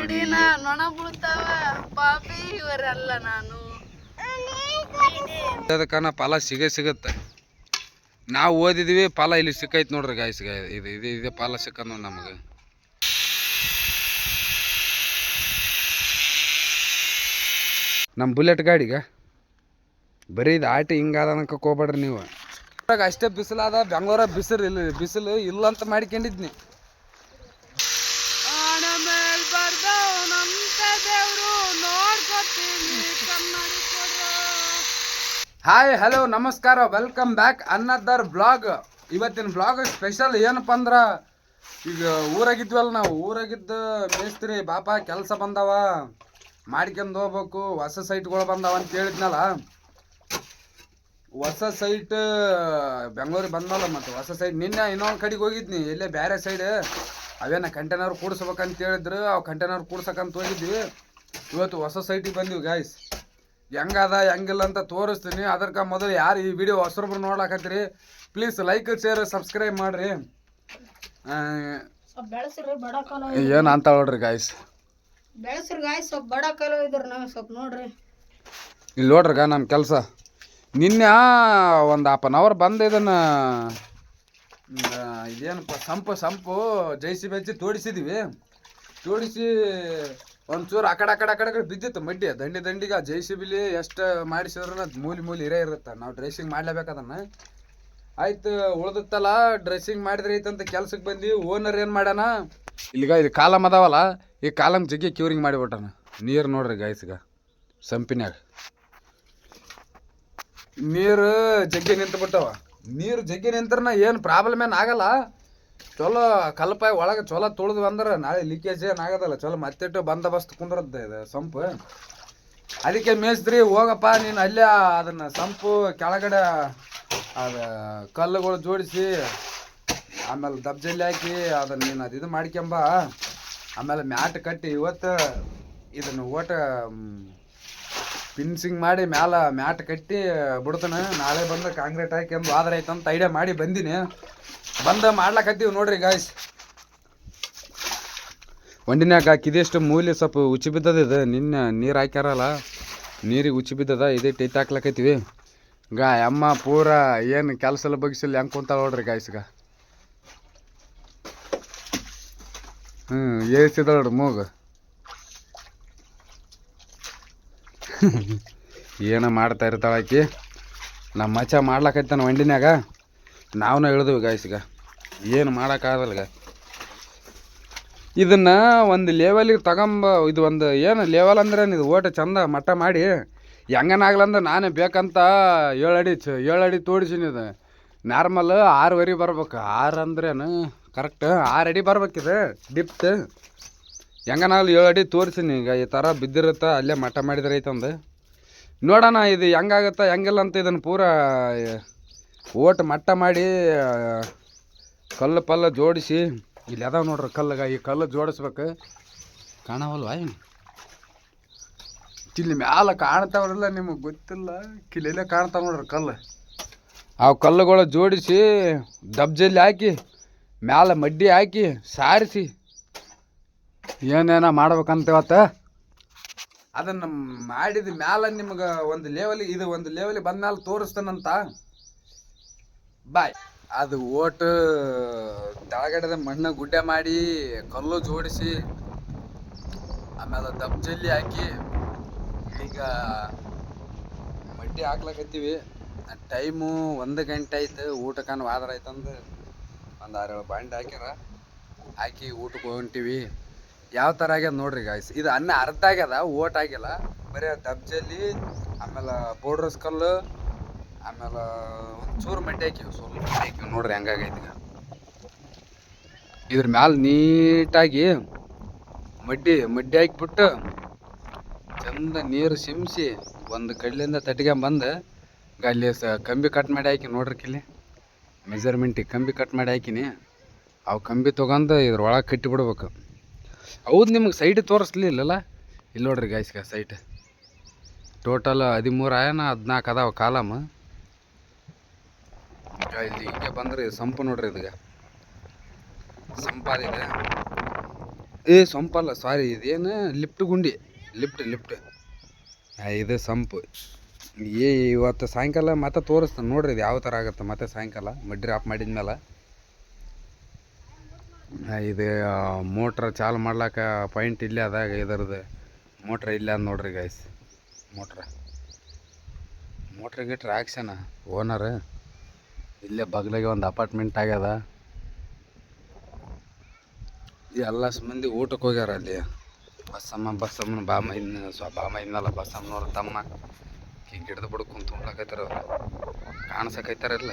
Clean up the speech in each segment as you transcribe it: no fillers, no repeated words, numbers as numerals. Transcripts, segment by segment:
ಗಿಡಿನ ನೊಣ ಬೀಳ್ತಾವ ಪಾಪಿ ಇವರೆಲ್ಲ ನಾನು ಅದಕ್ಕನ ಫಲ ಸಿಗುತ್ತೆ. ನಾವು ಓದಿದ್ವಿ, ಫಲ ಇಲ್ಲಿ ಸಿಕ್ಕೈತೆ ನೋಡ್ರಿ ಗಾಯ್ಸ್. ಇದೇ ಫಲ ಸಿಕ್ಕದ್ ನೋಡಿ ನಮಗೆ. ನಮ್ಮ ಬುಲೆಟ್ ಗಾಡಿಗೆ ಬರೀ ಇದು ಆಟಿ ಹಿಂಗಾದ ಅನ್ಕಕ್ಕೆ ಹೋಗ್ಬೇಡ್ರಿ ನೀವು. ಅಷ್ಟೇ ಬಿಸಿಲಾದ, ಬೆಂಗಳೂರ ಬಿಸಿಲು ಇಲ್ಲ ಅಂತ ಮಾಡ್ಕೊಂಡಿದ್ನಿ. ಹಾಯ್ ಹಲೋ ನಮಸ್ಕಾರ, ವೆಲ್ಕಮ್ ಬ್ಯಾಕ್ ಅನ್ನದರ್ ಬ್ಲಾಗ್. ಇವತ್ತಿನ ಬ್ಲಾಗ್ ಸ್ಪೆಷಲ್ ಏನಪ್ಪ ಅಂದ್ರೆ, ಈಗ ಊರಾಗಿದ್ವಲ್ಲ ನಾವು, ಊರಾಗಿದ್ದು ಮೇಸ್ತ್ರಿ ಬಾಪ ಕೆಲಸ ಬಂದವ ಮಾಡ್ಕೊಂಡು ಹೋಗ್ಬೇಕು, ಹೊಸ ಸೈಟ್ಗಳು ಬಂದಾವ ಅಂತ ಹೇಳಿದ್ನಲ್ಲ. ಹೊಸ ಸೈಟ್ ಬೆಂಗಳೂರಿಗೆ ಬಂದಲ್ಲ, ಮತ್ತು ಹೊಸ ಸೈಟ್ ನಿನ್ನೆ ಇನ್ನೊಂದು ಕಡೆಗೆ ಹೋಗಿದ್ನಿ, ಎಲ್ಲೇ ಬೇರೆ ಸೈಡ್ ಅವೇನ ಕಂಟೈನರ್ ಕೂಡಿಸ್ಬೇಕಂತ ಹೇಳಿದ್ರು. ಅವು ಕಂಟೈನರ್ ಕೂಡ್ಸಕ್ಕಂತ ಹೋಗಿದ್ವಿ. ಇವತ್ತು ಹೊಸ ಸೈಟಿಗೆ ಬಂದಿವಿ ಗಾಯ್ಸ್. ಹೆಂಗದ ಹೆಂಗಿಲ್ಲ ಅಂತ ತೋರಿಸ್ತೀನಿ. ಅದಕ್ಕೆ ಮೊದಲು ಯಾರು ಈ ವಿಡಿಯೋ ಹೊಸಬ್ರು ನೋಡ್ಲಾಕತ್ತೀರಿ, ಪ್ಲೀಸ್ ಲೈಕ್ ಶೇರ್ ಸಬ್ಸ್ಕ್ರೈಬ್ ಮಾಡ್ರಿ. ಏನು ಅಂತ ನೋಡ್ರಿ ಗಾಯ್ಸ್, ಬೆಳೆಸ್ರಿ ಗಾಯ್ಸ್, ಸ್ವಲ್ಪ ಬಡ ಕಾಲು ಇದ್ರ ನಾವು ಸ್ವಲ್ಪ ನೋಡ್ರಿ. ಇಲ್ಲಿ ನೋಡ್ರಿಗ ನಮ್ಮ ಕೆಲಸ. ನಿನ್ನೆ ಒಂದು ಹಾಫ್ ಅನ್ ಅವರ್ ಬಂದು ಇದನ್ನು ಇದೇನಪ್ಪ ಸಂಪು ಜೈಸಿ ಬೆಚ್ಚಿ ತೋಡಿಸಿದ್ವಿ. ತೋಡಿಸಿ ಒಂಚೂರು ಆ ಕಡೆ ಬಿದ್ದಿತ್ತು ಮಡ್ಡಿ ದಂಡಿಗೆ. JCB ಎಷ್ಟು ಮಾಡಿಸಿದ್ರೂ ಮೂಲಿ ಇರೇ ಇರುತ್ತೆ. ನಾವು ಡ್ರೆಸ್ಸಿಂಗ್ ಮಾಡ್ಲೇಬೇಕದನ್ನು. ಆಯ್ತು ಉಳ್ದತ್ತಲ್ಲ, ಡ್ರೆಸ್ಸಿಂಗ್ ಮಾಡಿದ್ರೆ ಐತಂತ ಕೆಲ್ಸಕ್ಕೆ ಬಂದು ಓನರ್ ಏನು ಮಾಡ್ಯಾನ, ಇಲ್ಲಿ ಕಾಲಮ್ ಅದಾವಲ್ಲ, ಈ ಕಾಲಮ್ ಜಗ್ಗಿ ಕ್ಯೂರಿಂಗ್ ಮಾಡಿಬಿಟ್ಟಾನ. ನೀರು ನೋಡ್ರಿ ಗಾಯ್ಸ್ಗ, ಸಂಪಿನ್ಯಾಗ ನೀರು ಜಗ್ಗಿ ನಿಂತುಬಿಟ್ಟವ. ನೀರು ಜಗ್ಗಿ ನಿಂತ್ರನ ಏನು ಪ್ರಾಬ್ಲಮ್ ಏನು ಆಗಲ್ಲ. ಚಲೋ ಕಲ್ಪಾಯಿ ಒಳಗೆ ಚಲೋ ತುಳಿದು ಅಂದ್ರೆ ನಾಳೆ ಲೀಕೇಜ್ ಏನು ಆಗೋದಲ್ಲ. ಚಲೋ ಮತ್ತಿಟ್ಟು ಬಂದೋಬಸ್ತ್ ಕುಂದ್ರದ್ದು ಇದು ಸಂಪು. ಅದಕ್ಕೆ ಮೇಸ್ತ್ರಿ ಹೋಗಪ್ಪ ನೀನು ಅಲ್ಲೇ ಅದನ್ನು ಸಂಪು ಕೆಳಗಡೆ ಅದು ಕಲ್ಲುಗಳು ಜೋಡಿಸಿ, ಆಮೇಲೆ ದಬ್ಜಲ್ಲಿ ಹಾಕಿ ಅದನ್ನು ನೀನು ಇದು ಮಾಡ್ಕೊಂಬ. ಆಮೇಲೆ ಮ್ಯಾಟ್ ಕಟ್ಟಿ ಇವತ್ತು ಇದನ್ನು ಫಿನ್ಸಿಂಗ್ ಮಾಡಿ ಮ್ಯಾಲೆ ಮ್ಯಾಟ್ ಕಟ್ಟಿ ಬಿಡ್ತಾನೆ. ನಾಳೆ ಬಂದು ಕಾಂಕ್ರೀಟ್ ಹಾಕ್ಯಂದು ಆದ್ರೆ ಐತಂತ ಐಡಿಯಾ ಮಾಡಿ ಬಂದೀನಿ. ಮಾಡ್ಲಾಕತ್ತೀವಿ ನೋಡ್ರಿ ಗಾಯ್ಸ್. ಒಂಡಿನ್ಯಾಗ ಹಾಕಿದೆಷ್ಟು ಮೂಲಿ ಸ್ವಲ್ಪ ಉಚ್ಚಿ ಬಿದ್ದದ. ಇದು ನಿನ್ನೆ ನೀರು ಹಾಕ್ಯಾರಲ್ಲ, ನೀರಿಗೆ ಉಚ್ಚಿ ಬಿದ್ದದ. ಇದೇ ಟೈಟ್ ಹಾಕ್ಲಾಕತ್ತೀವಿ. ಅಮ್ಮ ಪೂರ ಏನು ಕೆಲಸ ಬಗ್ಸಿಲ್ಲ ಹೆಂಗೆ ಕುಂತಾಳ ನೋಡ್ರಿ ಗಾಯ್ಸ್ಗ. ಏಸಿದ ನೋಡ್ರಿ ಮೂಗು. ಏನೋ ಮಾಡ್ತಾ ಇರ್ತಾಳ ಆಕಿ. ನಮ್ಮ ಮಚ್ಚ ಮಾಡ್ಲಾಕೈತಾನ ವಂಡಿನ್ಯಾಗ. ನಾವೂ ಹೇಳಿದ್ವಿ ಗಾಯ್ಸ್ಗ, ಏನು ಮಾಡೋಕ್ಕಾಗಲ್ಲ. ಇದನ್ನು ಒಂದು ಲೆವೆಲಿಗೆ ಇದು ಒಂದು ಏನು ಲೆವೆಲ್ ಅಂದ್ರೆ ಇದು ಓಟ ಚಂದ ಮಟ್ಟ ಮಾಡಿ ಹೆಂಗನಾಗ್ಲಂದ್ರೆ ನಾನೇ ಬೇಕಂತ 7 ಅಡಿ ತೋಡಿಸಿನಿ. ಇದು ನಾರ್ಮಲ್ 6 ಬರ್ಬೇಕು. 6 ಅಂದ್ರೇನು ಕರೆಕ್ಟ್ 6 ಅಡಿ ಬರ್ಬೇಕಿದೆ ಡಿಪ್ತ್. ಹೆಂಗನಾಗ್ಲಿ 7 ಅಡಿ ತೋರಿಸಿನಿ. ಈಗ ಈ ಥರ ಬಿದ್ದಿರುತ್ತೆ, ಅಲ್ಲೇ ಮಟ್ಟ ಮಾಡಿದ್ರೆ ಐತಂದು ನೋಡೋಣ ಇದು ಹೆಂಗಾಗತ್ತ ಹೆಂಗಿಲ್ಲ ಅಂತ. ಇದನ್ನು ಪೂರ ಓಟ್ ಮಟ್ಟ ಮಾಡಿ ಕಲ್ಲು ಜೋಡಿಸಿ, ಇಲ್ಲಿ ಅದಾವ ನೋಡ್ರಿ ಕಲ್ಲುಗ. ಈ ಕಲ್ಲು ಜೋಡಿಸ್ಬೇಕು. ಕಾಣವಲ್ವ ಏನು ಇಲ್ಲಿ ಮ್ಯಾಲ ಕಾಣ್ತಾವ್ರಲ್ಲ, ನಿಮಗೆ ಗೊತ್ತಿಲ್ಲ. ಕಿಲೆಲ್ಲೇ ಕಾಣ್ತಾವ ನೋಡ್ರಿ ಕಲ್ಲು. ಆ ಕಲ್ಲುಗಳು ಜೋಡಿಸಿ ದಬ್ಜಲ್ಲಿ ಹಾಕಿ ಮ್ಯಾಲ ಮಡ್ಡಿ ಹಾಕಿ ಸಾರಿಸಿ ಏನೇನ ಮಾಡ್ಬೇಕಂತ ಇವತ್ತು. ಅದನ್ನು ಮಾಡಿದ ಮ್ಯಾಲ ನಿಮ್ಗೆ ಒಂದು ಲೆವೆಲಿಗೆ ಬಂದ ಮ್ಯಾಲೆ ತೋರಿಸ್ತಾನಂತ. ಬಾಯ್. ಅದು ಓಟು ತೆಳಗಡೆದ ಮಣ್ಣು ಗುಡ್ಡೆ ಮಾಡಿ ಕಲ್ಲು ಜೋಡಿಸಿ ಆಮೇಲೆ ದಬ್ಜಲ್ಲಿ ಹಾಕಿ ಈಗ ಮಡ್ಡಿ ಹಾಕ್ಲಕತ್ತೀವಿ. ಟೈಮು 1 ಗಂಟೆ ಆಯ್ತು. ಊಟಕ್ಕನ ವಾದ್ರ ಆಯ್ತಂದು ಒಂದು 6-7 ಬಾಂಡೆ ಹಾಕ್ಯಾರ. ಹಾಕಿ ಊಟಕ್ಕೆ ಹೊಂಟಿವಿ. ಯಾವ ಥರ ಆಗ್ಯದ ನೋಡ್ರಿ ಗಾಯ್ಸ್. ಇದು ಅನ್ನ ಅರ್ಧ ಆಗ್ಯದ, ಓಟ್ ಆಗಿಲ್ಲ. ಬರೀ ದಬ್ಜಲ್ಲಿ ಆಮೇಲೆ ಪೌಡ್ರಸ್ ಕಲ್ಲು ಆಮೇಲೆ ಒಂಚೂರು ಮಡ್ಡಿ ಹಾಕಿವಿ, ಸ್ವಲ್ಪ ಮಡ್ಡಿ ಹಾಕಿವಿ. ನೋಡ್ರಿ ಹೆಂಗಾಗೈತಿ. ಇದ್ರ ಮ್ಯಾಲ ನೀಟಾಗಿ ಮಡ್ಡಿ ಹಾಕಿಬಿಟ್ಟು ಚಂದ ನೀರು ಸಿಮ್ಸಿ ಒಂದು ಕಡ್ಲಿಂದ ತಟ್ಕೊಂಬಂದು ಅಲ್ಲಿ ಕಂಬಿ ಕಟ್ ಮಾಡಿ ಹಾಕಿ ನೋಡ್ರಿ. ಕಿಲ್ಲಿ ಮೆಜರ್ಮೆಂಟಿಗೆ ಕಂಬಿ ಕಟ್ ಮಾಡಿ ಹಾಕಿನಿ. ಅವು ಕಂಬಿ ತೊಗೊಂಡು ಇದ್ರೊಳಗೆ ಕಟ್ಟಿಬಿಡ್ಬೇಕು. ಹೌದು, ನಿಮ್ಗೆ ಸೈಟ್ ತೋರಿಸ್ಲಿಲ್ಲಲ್ಲ. ಇಲ್ಲಿ ನೋಡ್ರಿ ಗಾಯ್ಸ್ಗ ಸೈಟ್ ಟೋಟಲ್ 13 14 ಅದಾವ ಕಾಲಮ್. ಇಲ್ಲಿ ಹಿಂಗೆ ಬಂದ್ರೆ ಸಂಪು ನೋಡ್ರಿ. ಇದೀಗ ಸಂಪಾದಿದೆ ಏ ಸಂಪಲ್ಲ ಸಾರಿ ಇದೇನು ಲಿಫ್ಟ್ ಗುಂಡಿ ಲಿಫ್ಟ್ ಇದು ಸಂಪು ಇವತ್ತು ಸಾಯಂಕಾಲ ಮತ್ತೆ ತೋರಿಸ್ತಾನೆ ನೋಡ್ರಿ ಇದು ಯಾವ ಥರ ಆಗುತ್ತೆ ಮತ್ತೆ ಸಾಯಂಕಾಲ ಮಡ್ರಿ ಆಫ್ ಮಾಡಿದ್ಮೇಲೆ ಇದು ಮೋಟ್ರ್ ಚಾಲು ಮಾಡ್ಲಾಕ ಪಾಯಿಂಟ್ ಇಲ್ಲೇ ಅದಾಗ ಇದರದ್ದು ಮೋಟ್ರ್ ಇಲ್ಲೇ ಅದ ನೋಡ್ರಿ ಗೈಸ್ ಮೋಟ್ರ್ ಗಿಟ್ರ್ ಹಾಕ್ಸ್ಯಾನ ಓನರ್ ಇಲ್ಲೇ ಬಗ್ಲಾಗೆ ಒಂದು ಅಪಾರ್ಟ್ಮೆಂಟ್ ಆಗ್ಯದ ಎಲ್ಲ ಮಂದಿ ಊಟಕ್ಕೆ ಹೋಗ್ಯಾರ ಅಲ್ಲಿ ಬಸ್ಸಮ್ಮನ ಬಾಮ ಇದ್ನಲ್ಲ ಬಸ್ಸಮ್ಮನವ್ರ ತಮ್ಮ ಗಿಡದ ಬುಡಕ್ಕೆ ಕುಂತು ಉಣ್ಲಾಕೈತಾರ ಅವ್ರು ಕಾಣಿಸಕೈತಾರಲ್ಲ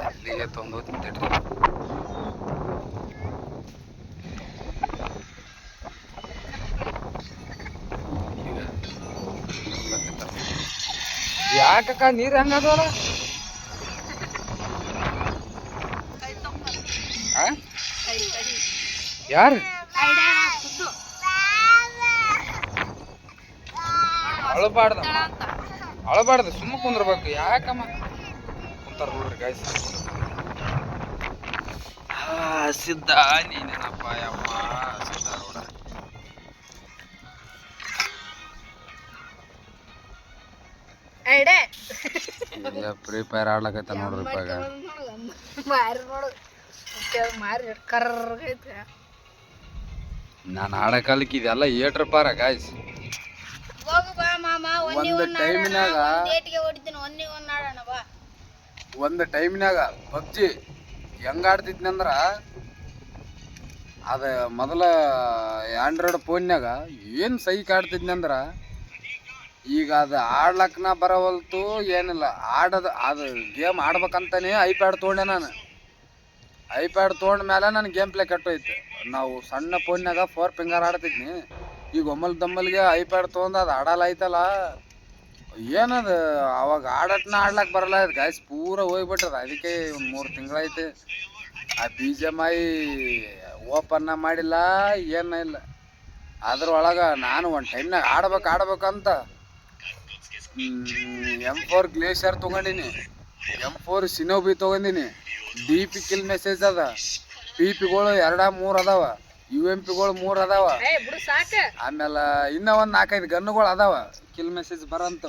ಅಲ್ಲಿಗೆ ತೊಗೊಂಡು ಹೋಗ್ತಿದ್ರಿ ಯಾಕಕ್ಕ ನೀರು ಹೆಂಗದವಲ್ಲ ಯಾರು ಅಳಬಾರ್ದು ಸುಮ್ಮ ಕುಂದ್ರಬೇಕು ಯಾಕಮ್ಮ ಕುಂತಾರ ನೋಡ್ರಿ ಗಾಯ್ಸ್ ಸಿದ್ಧ ನೀನೇನಪ್ಪ ಯಮ್ಮ ಸಿದ್ಧ ನೋಡ ಫ್ರೀ ಫೈರ್ ಆಡ್ಲಕೈತ ನೋಡ್ರಿ ಇವಾಗ ನಾನು ಆಡಕಾಲಕ್ಕೆ ಇದೆಲ್ಲ ಏಟ್ರ ಪಾರ ಗಾಯ್ಸ್ ಒಂದು ಟೈಮ್ನಾಗ ಪಬ್ಜಿ ಹೆಂಗ ಆಡ್ತಿದ್ನಂದ್ರ ಅದ ಮೊದಲ ಆಂಡ್ರಾಯ್ಡ್ ಫೋನ್ಯಾಗ ಏನು ಸೈಕ್ ಆಡ್ತಿದ್ನಂದ್ರ ಈಗ ಅದು ಆಡ್ಲಕ್ಕನ ಬರವಲ್ತು ಏನಿಲ್ಲ ಅದು ಗೇಮ್ ಆಡ್ಬೇಕಂತಾನೆ ಐಪ್ಯಾಡ್ ತೊಗೊಂಡೆ ನಾನು ಐಪ್ಯಾಡ್ ತೊಗೊಂಡ ಮೇಲೆ ನನ್ನ ಗೇಮ್ ಪ್ಲೇ ಕೆಟ್ಟೋಯ್ತು ನಾವು ಸಣ್ಣ ಫೋನ್ಯಾಗ 4 ಫಿಂಗರ್ ಆಡ್ತಿದ್ನಿ ಈಗ ಒಮ್ಮಲ್ಗೆ ಐಪ್ಯಾಡ್ ತೊಗೊಂಡು ಅದು ಆಡಲ್ಲ ಐತಲ್ಲ ಏನದು ಅವಾಗ ಆಡ್ಲಕ್ಕೆ ಬರಲ್ಲ ಅದು ಗಾಯ್ಸ್ ಪೂರ ಹೋಗ್ಬಿಟ್ಟದ ಅದಕ್ಕೆ ಒಂದು 3 ತಿಂಗಳೈತೆ ಆ BGMI ಓಪನ್ನ ಮಾಡಿಲ್ಲ ಏನೂ ಇಲ್ಲ ಅದ್ರೊಳಗೆ ನಾನು ಒಂದು ಟೈಮ್ನಾಗ ಆಡ್ಬೇಕಂತ M4 ಗ್ಲೇಷಿಯರ್ ತೊಗೊಂಡಿನಿ M4 ಶಿನೋಬಿ ತೊಗೊಂಡಿನಿ DP ಕಿಲ್ ಮೆಸೇಜ್ ಅದ PP-ಗಳು 2-3 ಅದಾವ UMP-ಗಳು 3 ಅದಾವ ಆಮೇಲೆ ಇನ್ನೂ ಒಂದು 4-5 ಗನ್ನುಗಳು ಅದಾವ ಕಿಲ್ ಮೆಸೇಜ್ ಬರಂತ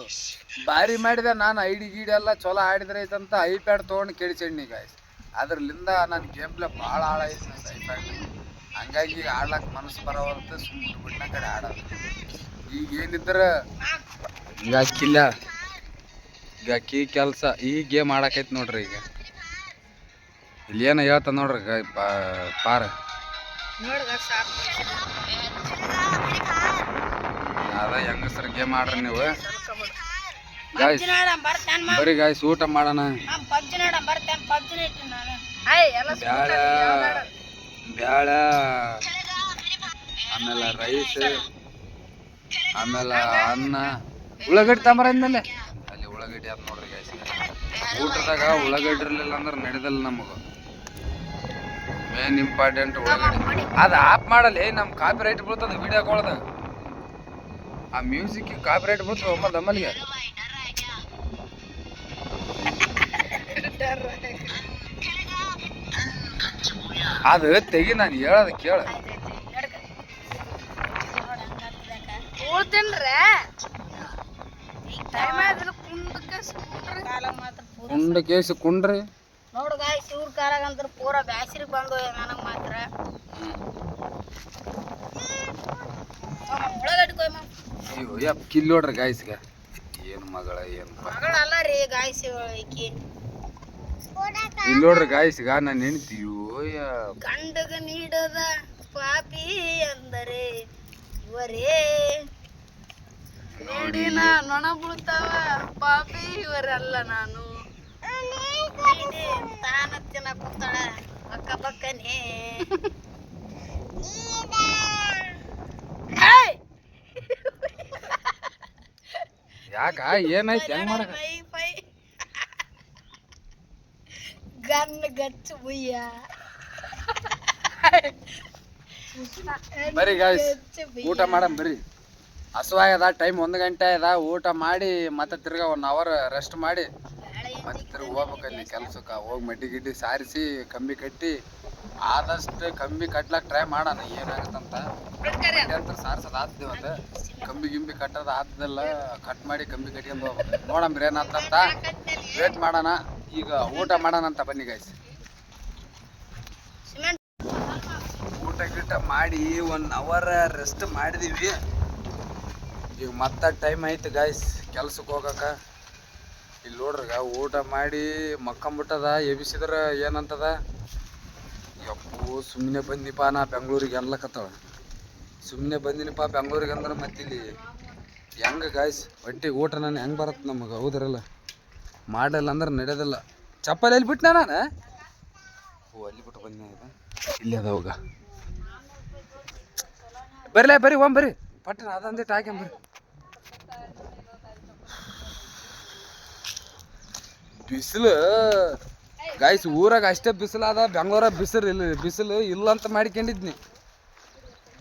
ಭಾರಿ ಮಾಡಿದೆ ನಾನು ಐಡಿ ಗೀಡಿ ಎಲ್ಲ ಚಲೋ ಆಡಿದ್ರೆ ಐತಂತ ಐಪ್ಯಾಡ್ ತೊಗೊಂಡು ಕೇಳಿಸಣ್ಣಿ ಗಾಯ್ಸ್ ಅದ್ರಲಿಂದ ನನ್ನ ಗೇಮ್ ಪ್ಲೇ ಭಾಳ ಹಾಳಾಯ್ತು ಐಪ್ಯಾಡ್ ಹಂಗಾಗಿ ಈಗ ಆಡ್ಲಕ್ಕೆ ಮನಸ್ಸು ಬರೋವಂತ ಸುಮ್ಮನೆ ಬಿಟ್ಟ ಕಡೆ ಆಡೋದು ಈಗ ಏನಿದ್ರೆ ಈಗ ಕಿಲ್ಲ ಈಗ ಕೀ ಕೆಲಸ ಈ ಗೇಮ್ ಆಡಕೈತಿ ನೋಡ್ರಿ ಈಗ ಇಲ್ಲಿ ಏನೋ ಹೇಳ್ತ ನೋಡ್ರಿ ಪಾರ ಅದ ಹೆಂಗಸ್ರ ಗೇಮ್ ಆಡ್ರಿ ನೀವು ಗಾಯ್ಸ್ ಬರೀ ಗಾಯ್ಸ್ ಊಟ ಮಾಡೋಣ ಬ್ಯಾಳ ಆಮೇಲೆ ರೈಸ್ ಆಮೇಲೆ ಅನ್ನ ಉಳ್ಳಾಗಡ್ಡಿ ತಾಂಬರಂದ್ಮೇಲೆ ಅಲ್ಲಿ ಉಳ್ಳಾಗಡ್ಡಿ ಅದ್ ನೋಡ್ರಿ ಗಾಯ್ಸ್ ಊಟದಾಗ ಉಳ್ಳಾಗಡ್ಡಿ ಇರಲಿಲ್ಲ ಅಂದ್ರೆ ನಡೆದಲ್ಲ ನಮಗ ಮೇನ್ ಇಂಪಾರ್ಟೆಂಟ್ ಉಳ್ಳಾಗಡ್ಡಿ ಅದು ಆಫ್ ಮಾಡಲ್ಲ ನಮ್ ಕಾಪಿ ರೈಟ್ ಬೀಳ್ತದ ವಿಡಿಯೋಗಳದಾಗ ಆ ಮ್ಯೂಸಿಕ್ ಕಾಪಿ ರೈಟ್ ಬೀಳ್ತದ ನಮ್ಮಲ್ಲಿಗೆ ಅದು ತೆಗಿ ನಾನು ಹೇಳೋದು ಕೇಳ ಕುಂಡ ಕೇಸಿ ಕುಂಡ್ರಿ ನೋಡು ಗಾಯ್ಸ್ ಇವ್ರ ಕಾಲಾಗಂತ ಪೂರಾ ಬ್ಯಾಸರಿ ಬಂದು ನನಗೆ ಮಾತ್ರ ಅಯ್ಯೋ ಯಪ್ಪ ಕಿಲ್ ನೋಡ್ರಿ ಗಾಯ್ಸ್ಗ ಏನು ಮಗಳ ಏನು ಮಗಳಲ್ಲ ರೀ ಗಾಯ್ಸ್ ಈಕಿ ಇಲ್ಲಿ ನೋಡ್ರಿ ಗಾಯ್ಸ್ಗ ನಾನು ನೆನ್ತೀಯೋ ಗಂಡಗ ನೀಡದ ಪಾಪಿ ಅಂದರೆ ಇವರೇ ನೋಡಿನ ನೊಣ ಬೀಳ್ತಾವ ಪಾಪಿ ಇವರಲ್ಲ ನಾನು ತಾನ ತಿನ್ನ ಕೂತಾಳ ಅಕ್ಕ ಪಕ್ಕನೇ ಯಾಕ ಏನಾಯ್ತು ಹೆಂಗ್ ಮಾಡಕ ಗನ್ ಗಚ್ಚು ಬುಯ್ಯ ಬರ್ರಿ ಗಾಯ್ಸ್ ಊಟ ಮಾಡಮ್ ಬರ್ರಿ ಹಸುವಾಗ್ಯದ ಟೈಮ್ 1 ಗಂಟೆ ಅದ ಊಟ ಮಾಡಿ ಮತ್ತೆ ತಿರ್ಗಾ 1 ಅವರ್ ರೆಸ್ಟ್ ಮಾಡಿ ಮತ್ತೆ ತಿರ್ಗಿ ಹೋಗ್ಬೇಕಲ್ಲಿ ಕೆಲ್ಸಕ್ಕೆ ಹೋಗಿ ಮಡ್ಡಿ ಗಿಡ್ಡಿ ಸಾರಿಸಿ ಕಂಬಿ ಕಟ್ಟಿ ಆದಷ್ಟು ಕಂಬಿ ಕಟ್ಲಕ್ಕೆ ಟ್ರೈ ಮಾಡೋಣ ಏನಾಗುತ್ತಂತ ಅಂತ ಸಾರ್ಸೋದು ಆಗ್ತದೆ ಒಂದು ಕಂಬಿ ಗಿಂಬಿ ಕಟ್ಟೋದು ಆದ್ದೆಲ್ಲ ಕಟ್ ಮಾಡಿ ಕಂಬಿ ಕಟ್ಕೊಂಡು ಹೋಗ್ಬೇಕು ನೋಡಂಬ್ರಿ ಏನಾಗ್ತಂತ ವೇಟ್ ಮಾಡೋಣ ಈಗ ಊಟ ಮಾಡೋಣ ಅಂತ ಬನ್ನಿ ಗೈಸ್ ಊಟ ಗಿಟ ಮಾಡಿ 1 ಅವರ್ ರೆಸ್ಟ್ ಮಾಡಿದೀವಿ ಈಗ ಮತ್ತೆ ಟೈಮ್ ಐತೆ ಗೈಸ್ ಕೆಲ್ಸಕ್ಕೆ ಹೋಗಕ್ಕೆ ಇಲ್ಲಿ ನೋಡ್ರಿಗ ಊಟ ಮಾಡಿ ಮಕ್ಕಂಬಿಟ್ಟದ ಎಬಿಸಿದ್ರೆ ಏನಂತದ ಯಪ್ಪು ಸುಮ್ಮನೆ ಬಂದಿಪ್ಪ ನಾ ಬೆಂಗ್ಳೂರಿಗೆ ಅನ್ಲಕತ್ತವ ಸುಮ್ಮನೆ ಬಂದಿನಪ್ಪ ಬೆಂಗ್ಳೂರಿಗೆ ಅಂದ್ರೆ ಮತ್ತೆ ಇಲ್ಲಿ ಹೆಂಗೆ ಗಾಯ್ಸ್ ಒಟ್ಟಿಗೆ ಊಟ ನಾನು ಹೆಂಗೆ ಬರುತ್ತೆ ನಮಗೆ ಹೌದ್ರಲ್ಲ ಮಾಡಲ್ಲ ಅಂದ್ರೆ ನಡೆಯೋದಿಲ್ಲ ಚಪ್ಪಲಿ ಎಲ್ಲಿ ಬಿಟ್ಟನ ನಾನು ಓ ಅಲ್ಲಿ ಬಿಟ್ಟು ಬಂದ ಇಲ್ಲಿ ಅದ ಹೋಗ ಬರ್ರಿ ಬರ್ರಿ ಪಟ್ಟಣ ಅದಂದಿಟ್ಟು ಹಾಕ್ಯಂಬರ್ರಿ ಬಿಸಿಲು ಗಾಯ್ಸ್ ಊರಾಗ ಅಷ್ಟೇ ಬಿಸಿಲು ಅದ ಬೆಂಗ್ಳೂರಾಗ ಬಿಸಿಲು ಇಲ್ಲ ಅಂತ ಮಾಡ್ಕೊಂಡಿದ್ನಿ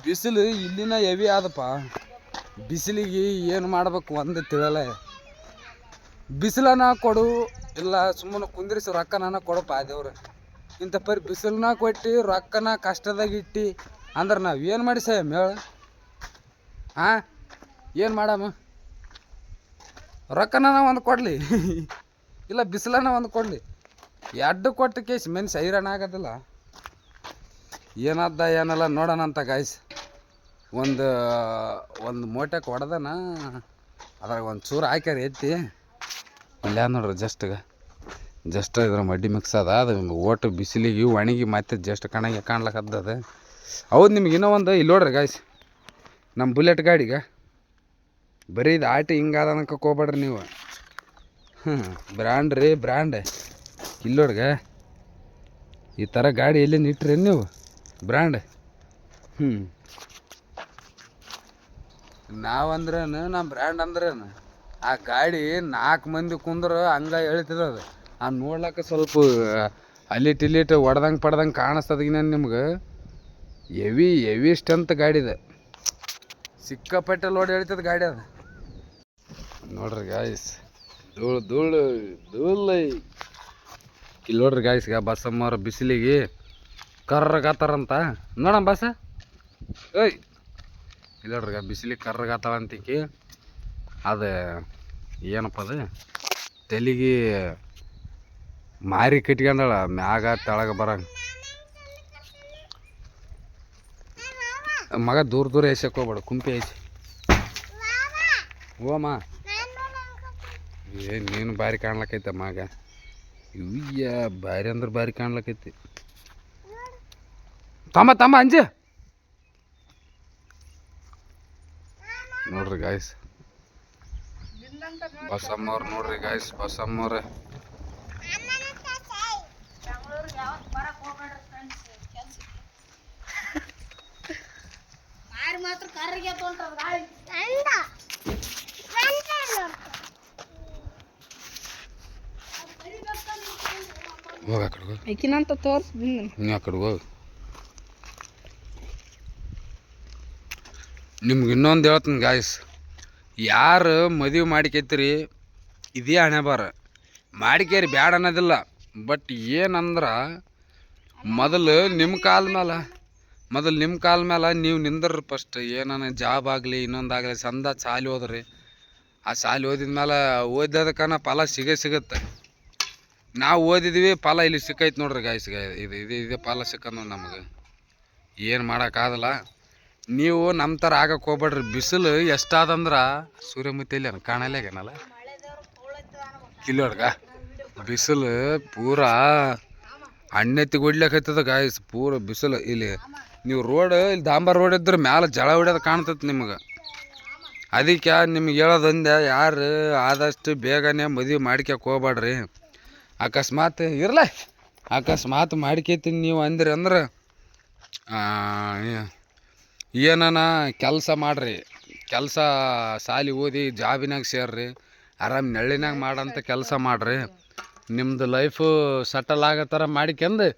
ಬಿಸಿಲು ಇಲ್ಲಿನ ಹೆವಿ ಆದಪ್ಪ ಬಿಸಿಲಿಗೆ ಏನು ಮಾಡ್ಬೇಕು ಒಂದು ತಿಳಲ್ಲ ಬಿಸಿಲನ ಕೊಡು ಇಲ್ಲ ಸುಮ್ಮನೆ ಕುಂದ್ರಿಸಿ ರೊಕ್ಕನ ಕೊಡಪ್ಪ ದೇವ್ರು ಇಂಥ ಪರಿ ಬಿಸಿಲನ್ನ ಕೊಟ್ಟು ರೊಕ್ಕನ ಕಷ್ಟದಾಗ ಇಟ್ಟು ಅಂದ್ರೆ ನಾವು ಏನು ಮಾಡಿ ಸಾಯಮ್ ಹೇಳ ಹಾಂ ಏನು ಮಾಡಮ್ಮ ರೊಕ್ಕನ ಒಂದು ಕೊಡಲಿ ಇಲ್ಲ ಬಿಸಿಲನ್ನ ಒಂದು ಕೊಡಲಿ ಎರಡು ಕೊಟ್ಟು ಕೇಸ್ ಮೆನ್ಸ್ ಹೈರಾಣ ಆಗೋದಿಲ್ಲ ಏನಾದ ಏನಲ್ಲ ನೋಡೋಣ ಅಂತ ಗಾಯ್ಸ್ ಒಂದು ಮೋಟಕ್ಕೆ ಹೊಡೆದನ ಅದ್ರಾಗ ಒಂದು ಚೂರು ಹಾಕ್ಯಾರ ಎತ್ತಿ ಅಲ್ಲಿ ನೋಡ್ರಿ ಜಸ್ಟ್ ಇದ್ರ ಮಡ್ಡಿ ಮಿಕ್ಸ್ ಅದ ಅದು ಓಟು ಬಿಸಿಲಿಗೆ ಒಣಗಿ ಮತ್ತೆ ಜಸ್ಟ್ ಕಾಣ್ಲಕ್ಕದ ಹೌದು ನಿಮ್ಗೆ ಇನ್ನೂ ಒಂದು ಇಲ್ಲಿ ನೋಡ್ರಿ ಗಾಯ್ಸ್ ನಮ್ಮ ಬುಲೆಟ್ ಗಾಡಿಗೆ ಬರೀ ಇದು ಆಟಿ ಹಿಂಗಾದ ಅನ್ಕೋಕೆ ಹೋಗ್ಬೇಡ್ರಿ ನೀವು ಬ್ರ್ಯಾಂಡ್ ರೀ ಬ್ರ್ಯಾಂಡ್ ಇಲ್ಲಿ ನೋಡ್ಗ ಈ ಥರ ಗಾಡಿ ಎಲ್ಲಿ ಇಟ್ರಿ ನೀವು ಬ್ರ್ಯಾಂಡ್ ನಾವಂದ್ರೇನು ನಮ್ಮ ಬ್ರ್ಯಾಂಡ್ ಅಂದ್ರೇನು ಆ ಗಾಡಿ 4 ಮಂದಿ ಕುಂದ್ರೆ ಹಂಗೆ ಹೇಳ್ತದ ಅದು ನೋಡ್ಲಕ್ಕ ಸ್ವಲ್ಪ ಅಲ್ಲಿಟ್ ಹೊಡ್ದಂಗೆ ಪಡ್ದಂಗೆ ಕಾಣಿಸ್ತದಗಿನ ನಿಮ್ಗೆ ಹೆವಿ ಸ್ಟ್ರೆಂತ್ ಗಾಡಿ ಇದೆ ಸಿಕ್ಕಾಪಟ್ಟೆ ಲೋಡ್ ಹೇಳ್ತದ ಗಾಡಿ ಅದು ನೋಡ್ರಿ ಗಾಯ್ಸ್ ಧೂಳು ಇಲ್ಲಿ ನೋಡ್ರಿ ಗಾಯ್ಸ್ಗ ಬಸ್ಸಮ್ಮವ್ರ ಬಿಸಿಲಿಗೆ ಕರ್ರಗಾತಾರಂತ ನೋಡಮ್ಮ ಬಸ್ಸ ಓಯ್ ಇಲ್ಲಿ ನೋಡ್ರಿ ಬಿಸಿಲಿಗೆ ಕರ್ರಗಾತಾವಂತಿಕಿ ಅದು ಏನಪ್ಪ ಅದು ತಲೆಗೆ ಮಾರಿ ಕಟ್ಕೊಂಡಳ ಮ್ಯಾಗ ತೆಳಗ ಬರಂಗೆ ಮಗ ದೂರ ಎಸಕ್ಕೆ ಹೋಗ್ಬೇಡ ಕುಂಪಿ ಐಸಿ ಓಮ್ಮ ನೀನು ಭಾರಿ ಕಾಣ್ಲಕ್ಕೈತ ಮಗ ಇವ್ಯ ಭಾರಿ ಅಂದ್ರೆ ಭಾರಿ ಕಾಣ್ಲಕ್ಕೈತಿ ತಮ್ಮ ಅಂಜ ನೋಡ್ರಿ ಗಾಯ್ಸ್ ಬಸಮ್ಮವ್ರು ನೋಡ್ರಿ ಗಾಯ್ಸ್ ಬಸಮ್ಮವ್ರೆ ಹೋಗ ಆ ಕಡೆ ಆಕಿನಂತ ತೋರ್ಸ್ ನೀ ಆ ಕಡೆ ಹೋಗಿ ನಿಮ್ಗೆ ಇನ್ನೊಂದು ಹೇಳ್ತೀನಿ ಗಾಯ್ಸ್ ಯಾರು ಮದುವೆ ಮಾಡಿಕೈತಿರಿ ಇದೇ ಹಣೆ ಬಾರ ಮಾಡಿಕೇರಿ ಬ್ಯಾಡ ಅನ್ನೋದಿಲ್ಲ ಬಟ್ ಏನಂದ್ರೆ ಮೊದಲು ನಿಮ್ಮ ಕಾಲ ಮೇಲೆ ನೀವು ನಿಂದ್ರಿ ಫಸ್ಟ್ ಏನಾನ ಜಾಬ್ ಆಗಲಿ ಇನ್ನೊಂದಾಗಲಿ ಚಂದ ಸಾಲಿ ಓದ್ರಿ ಆ ಸಾಲಿ ಓದಿದ ಮೇಲೆ ಓದೋದಕ್ಕನ ಫಲ ಸಿಗುತ್ತೆ ನಾವು ಓದಿದ್ವಿ ಫಲ ಇಲ್ಲಿ ಸಿಕ್ಕೈತೆ ನೋಡ್ರಿ ಗಾಯ್ಸ್ಗೆ ಇದು ಫಲ ಸಿಕ್ಕದ ನೋಡಿ ನಮಗೆ ಏನು ಮಾಡೋಕ್ಕಾಗಲ್ಲ ನೀವು ನಮ್ಮ ಥರ ಆಗಕ್ಕೆ ಹೋಗ್ಬೇಡ್ರಿ ಬಿಸಿಲು ಎಷ್ಟಾದಂದ್ರೆ ಸೂರ್ಯಮುತ್ತಿಯಲ್ಲಿ ಕಾಣಲೇಗೇನಲ್ಲ ಕಿಲ್ಲೋಡ್ಗ ಬಿಸಿಲು ಪೂರಾ ಅಣ್ಣೆತ್ತಿ ಹೊಡ್ಲಿಕ್ಕೈತದ ಗಾಯ್ಸ್ ಪೂರ ಬಿಸಿಲು ಇಲ್ಲಿ ನೀವು ಇಲ್ಲಿ ಡಾಂಬರ್ ರೋಡ್ ಇದ್ರೆ ಮ್ಯಾಲೆ ಜಳ ಹೊಡ್ಯೋದು ಕಾಣ್ತೈತೆ ನಿಮ್ಗೆ ಅದಕ್ಕೆ ನಿಮ್ಗೆ ಹೇಳೋದಂದೆ ಯಾರು ಆದಷ್ಟು ಬೇಗನೆ ಮದುವೆ ಮಾಡ್ಕೊಕ್ಕೆ ಹೋಗ್ಬೇಡ್ರಿ ಅಕಸ್ಮಾತ್ ಮಾಡ್ಕೊತೀನಿ ನೀವು ಅಂದ್ರೆ ಏನಾನ ಕೆಲಸ ಮಾಡ್ರಿ ಕೆಲಸ ಸಾಲಿ ಓದಿ ಜಾಬಿನಾಗ ಸೇರ್ರಿ ಆರಾಮ್ ನೆಳ್ಳಿನಾಗ ಮಾಡೋಂಥ ಕೆಲಸ ಮಾಡ್ರಿ ನಿಮ್ಮದು ಲೈಫು ಸೆಟಲ್ ಆಗೋ ಥರ ಮಾಡ್ಕೊಂಡು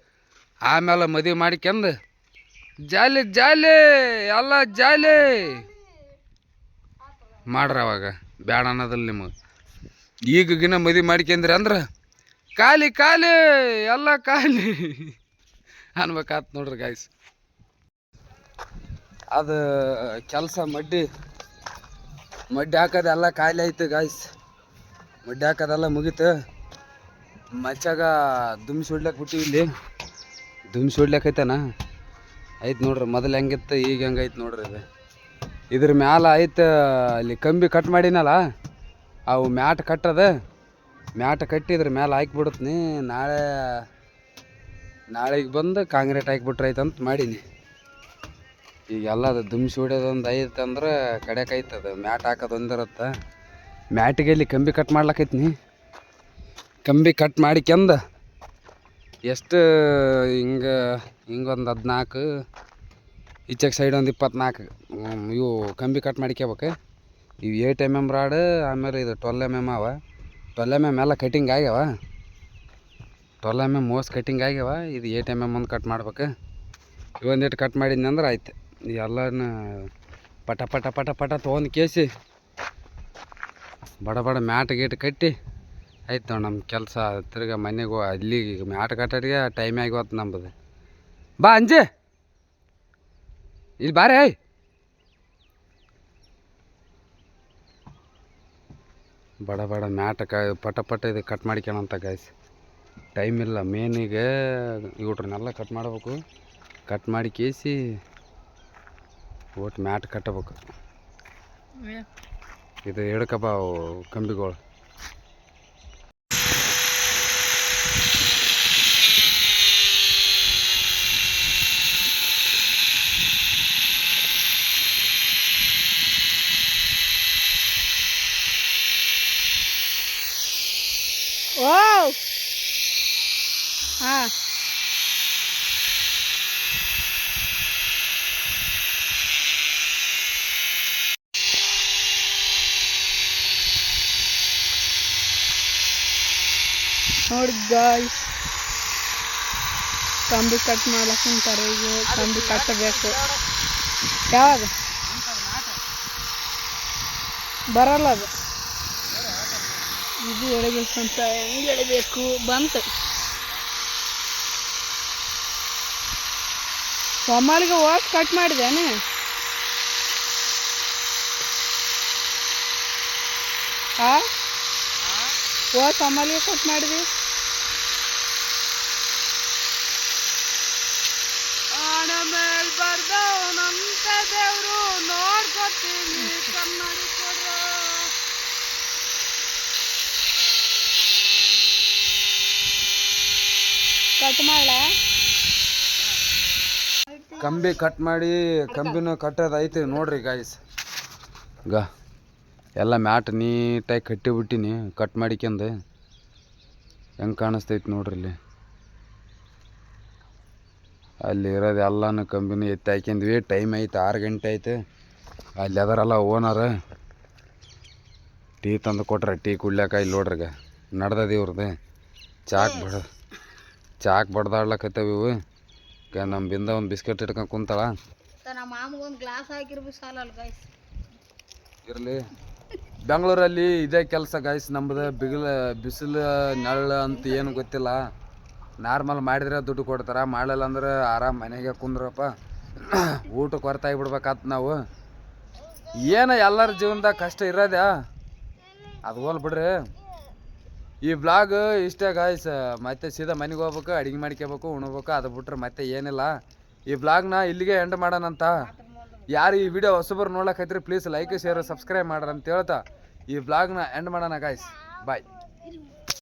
ಆಮೇಲೆ ಮದುವೆ ಮಾಡ್ಕೊಂಡು ಜಾಲಿ ಎಲ್ಲ ಜಾಲಿ ಮಾಡ್ರಿ ಅವಾಗ ಬೇಡ ಅನ್ನೋದಿಲ್ಲ ನಿಮಗೆ ಈಗಿನ ಮದುವೆ ಮಾಡ್ಕೊಂಡ್ರಿ ಅಂದ್ರೆ ಖಾಲಿ ಎಲ್ಲ ಖಾಲಿ ಅನ್ಬೇಕಾತ್ ನೋಡ್ರಿ ಗಾಯ್ಸ್. ಅದು ಕೆಲಸ ಮಡ್ಡಿ ಹಾಕೋದೆಲ್ಲ ಖಾಲಿ ಆಯ್ತು ಗಾಯ್ಸ್. ಮಡ್ಡಿ ಹಾಕೋದೆಲ್ಲ ಮುಗೀತು. ಮಚ್ಚಾಗ ದುಮ್ಸಿ ಹೊಡ್ಲಕ್ಕೆ ಬಿಟ್ಟಿವಿ. ಇಲ್ಲಿ ದುಮ್ಸಿ ಹೊಡ್ಲಕ್ಕೈತನ ಐತೆ ನೋಡ್ರಿ. ಮೊದಲು ಹೆಂಗಿತ್ತು ಈಗ ಹೆಂಗೈತೆ ನೋಡ್ರಿ. ಇದು ಇದ್ರ ಮ್ಯಾಲ ಐತೆ ಅಲ್ಲಿ ಕಂಬಿ ಕಟ್ ಮಾಡಿನಲ್ಲ, ಅವು ಮ್ಯಾಟ್ ಕಟ್ಟದ. ಮ್ಯಾಟ್ ಕಟ್ಟಿ ಇದ್ರ ಮ್ಯಾಲೆ ಹಾಕಿಬಿಡುತ್ತೀನಿ. ನಾಳೆಗೆ ಬಂದು ಕಾಂಕ್ರೀಟ್ ಹಾಕಿಬಿಟ್ರೆ ಐತಂತ ಮಾಡೀನಿ. ಈಗೆಲ್ಲ ಅದು ದುಮ್ಸಿ ಹೊಡ್ಯೋದೊಂದು ಐತೆ ಅಂದ್ರೆ ಕಡೆಗೆ ಐತದ. ಮ್ಯಾಟ್ ಹಾಕೋದು ಒಂದಿರುತ್ತೆ. ಮ್ಯಾಟಿಗೆ ಇಲ್ಲಿ ಕಂಬಿ ಕಟ್ ಮಾಡ್ಲಕ್ಕೈತ್ನಿ. ಕಂಬಿ ಕಟ್ ಮಾಡಿಕ್ಯಂದು ಎಷ್ಟು ಹಿಂಗೊಂದು 14, ಈಚೆಗೆ ಸೈಡ್ ಒಂದು 24 ಇವು ಕಂಬಿ ಕಟ್ ಮಾಡಿಕ್ಯಬೇಕು. ಇವು 8 mm ರಾಡ್, ಆಮೇಲೆ ಇದು 12 mm ಅವ. 12 mm ಎಲ್ಲ ಕಟಿಂಗ್ ಆಗ್ಯಾವ. 12 mm ಮೋಸ್ಟ್ ಕಟಿಂಗ್ ಆಗ್ಯಾವ. ಇದು 8 mm ಒಂದು ಕಟ್ ಮಾಡ್ಬೇಕು. ಇವೊಂದಿಟ್ಟು ಕಟ್ ಮಾಡಿದ್ನಿ ಅಂದ್ರೆ ಆಯ್ತು. ಎಲ್ಲನ ಪಟ ಪಟ ಪಟ ಪಟ ತೊಗೊಂಡು ಕೇಸಿ ಬಡ ಮ್ಯಾಟ್ ಗೇಟ್ ಕಟ್ಟಿ ಆಯ್ತು ನೋಡಿ ನಮ್ಮ ಕೆಲಸ. ತಿರ್ಗಿ ಮನೆಗೆ ಅಲ್ಲಿ ಮ್ಯಾಟ್ ಕಟ್ಟೋರಿಗೆ ಟೈಮ್ ಆಗಿ ನಮ್ಮದು. ಬಾ ಅಂಜೆ ಇಲ್ಲಿ ಬಾರೇ. ಬಡ ಮ್ಯಾಟ್ ಪಟ ಇದು ಕಟ್ ಮಾಡ್ಕೊಳಂತ ಗಾಯ್ಸ್. ಟೈಮ್ ಇಲ್ಲ. ಮೇನಿಗೆ ಇವ್ರನ್ನೆಲ್ಲ ಕಟ್ ಮಾಡಬೇಕು. ಕಟ್ ಮಾಡಿ ಕೇಸಿ ಒಟ್ಟು ಮ್ಯಾಟ್ ಕಟ್ಟಬೇಕು. ಇದು ಹಿಡ್ಕಪ್ಪ ಕಂಬಿಗಳು. ಓ ಹಾಂ ನೋಡಿ ಗಾಯ್ಸ್, ಕಂಬಿ ಕಟ್ ಮಾಡ್ಲಕ್ಕಂತಾರೆ. ಈಗ ಕಂಬಿ ಕಟ್ಟಬೇಕು. ಯಾವಾಗ ಬರಲ್ಲ ಅದು. ಇದು ಎಳಿಬೇಕಂತ ಹೆಂಗೆ ಎಳಿಬೇಕು ಬಂತು. ಸೋಮಾಲಿಗೆ ಹೋಗಿ ಕಟ್ ಮಾಡಿದೇನೆ. ಹಾಂ ಸೋಮಾಲಿಗೆ ಕಟ್ ಮಾಡಿದ್ವಿ. ಮೇಲ್ ಬರ್ದವನಂತ ದೇವ್ರು ನೋಡ್ಕೊತೀನಿ ಕನ್ನಡಿ ಕೊಡ್ರ. ಕಟ್ ಮಾಡ ಕಂಬಿ ಕಟ್ ಮಾಡಿ ಕಂಬಿನೂ ಕಟ್ಟೋದು ಐತೆ ನೋಡ್ರಿ ಗಾಯ್ಸ್. ಎಲ್ಲ ಮ್ಯಾಟ್ ನೀಟಾಗಿ ಕಟ್ಟಿಬಿಟ್ಟಿನಿ. ಕಟ್ ಮಾಡಿಕ್ಯಂದು ಹೆಂಗೆ ಕಾಣಿಸ್ತೈತಿ ನೋಡ್ರಿ. ಇಲ್ಲಿ ಅಲ್ಲಿ ಇರೋದು ಎಲ್ಲನೂ ಕಂಬಿನೂ ಎತ್ತಿ ಹಾಕ್ಯಂದ್ವಿ. ಟೈಮ್ ಐತೆ 6 ಗಂಟೆ ಐತೆ. ಅಲ್ಲಿ ಅದರಲ್ಲ ಓನರ್ ಟೀ ತಂದು ಕೊಟ್ರೆ ಟೀ ಕುಡ್ಲಿಕ್ಕೆ. ಇಲ್ಲಿ ನೋಡ್ರಿಗ ನಡ್ದದ ಇವ್ರದ್ದು. ಚಾಕ್ ಬಡ್ದಾಡ್ಲಕತ್ತವ ಇವು. ನಮ್ಮ ಬಿಂದ ಒಂದು ಬಿಸ್ಕೆಟ್ ಇಟ್ಕೊಂಡು ಕುಂತಾಳ. ಇರಲಿ. ಬೆಂಗಳೂರಲ್ಲಿ ಇದೇ ಕೆಲಸ ಗಾಯ್ಸ್ ನಮ್ಮದು. ಬಿಸಿಲು ನೆರಳು ಅಂತ ಏನು ಗೊತ್ತಿಲ್ಲ. ನಾರ್ಮಲ್ ಮಾಡಿದ್ರೆ ದುಡ್ಡು ಕೊಡ್ತಾರೆ, ಮಾಡಲಿಲ್ಲ ಅಂದ್ರೆ ಆರಾಮ್ ಮನೆಗೆ ಕುಂದ್ರಪ್ಪ. ಊಟಕ್ಕೆ ಹೊರತಾಗಿ ಬಿಡ್ಬೇಕಾತ್ ನಾವು. ಏನು ಎಲ್ಲರ ಜೀವನದಾಗ ಕಷ್ಟ ಇರೋದ್ಯಾ, ಅದು ಹೋಲ್ ಬಿಡ್ರಿ. ಈ ಬ್ಲಾಗ್ ಇಷ್ಟೇ ಗಾಯ್ಸ್. ಮತ್ತೆ ಸೀದಾ ಮನೆಗೆ ಹೋಗ್ಬೇಕು, ಅಡುಗೆ ಮಾಡ್ಕೋಬೇಕು, ಉಣ್ಬೇಕು. ಅದು ಬಿಟ್ರೆ ಮತ್ತೆ ಏನಿಲ್ಲ. ಈ ಬ್ಲಾಗ್ನ ಇಲ್ಲಿಗೆ ಎಂಡ್ ಮಾಡೋಣಂತ. ಯಾರು ಈ ವಿಡಿಯೋ ಹೊಸಬರು ನೋಡ್ಲಕ್ಕೈತ್ರಿ ಪ್ಲೀಸ್ ಲೈಕ್ ಶೇರ್ ಸಬ್ಸ್ಕ್ರೈಬ್ ಮಾಡ್ರಿ ಅಂತ ಹೇಳ್ತಾ ಈ ಬ್ಲಾಗ್ನ ಎಂಡ್ ಮಾಡೋಣ ಗಾಯ್ಸ್. ಬಾಯ್.